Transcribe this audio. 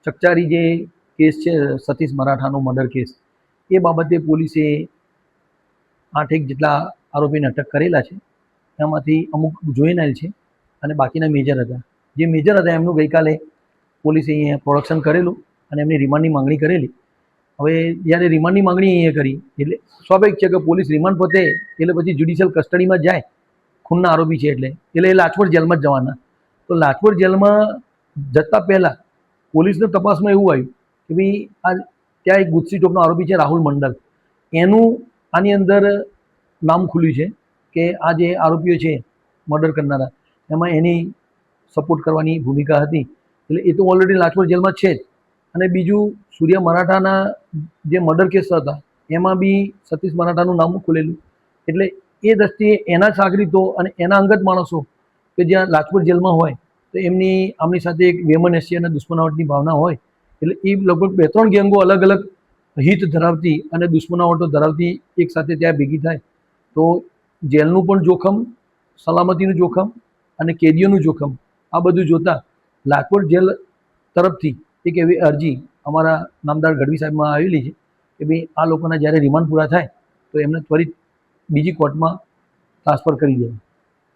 ચકચારી જે કેસ છે Satish મરાઠાનો murder case, એ બાબતે પોલીસે 8 જેટલા આરોપીને અટક કરેલા છે. એમાંથી અમુક જોઈનાલ છે અને બાકીના મેજર હતા. જે મેજર હતા એમનું ગઈકાલે પોલીસે અહીંયા પ્રોડક્શન કરેલું અને એમની રિમાન્ડની માંગણી કરેલી. હવે જ્યારે રિમાન્ડની માંગણી અહીંયા કરી એટલે સ્વાભાવિક છે કે પોલીસ રિમાન્ડ પતે એટલે પછી જ્યુડિશિયલ કસ્ટડીમાં જાય, ખૂનના આરોપી છે એટલે એ લાજપોર જેલમાં જ જવાના. તો લાજપોર જેલમાં જતાં પહેલાં પોલીસની તપાસમાં એવું આવ્યું કે ભાઈ આ ત્યાં એક ગુજસી ચોકનો આરોપી છે રાહુલ મંડલ, એનું આની અંદર નામ ખુલ્યું છે કે આ જે આરોપીઓ છે મર્ડર કરનારા એમાં એની સપોર્ટ કરવાની ભૂમિકા હતી. એટલે એ તો ઓલરેડી લાજપોર જેલમાં છે જ. અને બીજું સૂર્ય મરાઠાના જે મર્ડર કેસ હતા એમાં બી સતીશ મરાઠાનું નામ ખુલેલું. એટલે એ દ્રષ્ટિએ એના સાગરીતો અને એના અંગત માણસો કે જ્યાં લાજપોર જેલમાં હોય તો આમની સાથે એક વેમનસ્ય અને દુશ્મનાવટની ભાવના હોય. એટલે એ લગભગ 2-3 ગેંગો અલગ અલગ હિત ધરાવતી અને દુશ્મનાવટો ધરાવતી એક સાથે ત્યાં ભેગી થાય તો જેલનું પણ જોખમ, સલામતીનું જોખમ અને કેદીઓનું જોખમ, આ બધું જોતા લાજપોર જેલ તરફથી એક એવી અરજી અમારા નામદાર ગઢવી સાહેબમાં આવેલી છે કે ભાઈ આ લોકોના જ્યારે રિમાન્ડ પૂરા થાય તો એમને ત્વરિત બીજી કોર્ટમાં ટ્રાન્સફર કરી દેવા.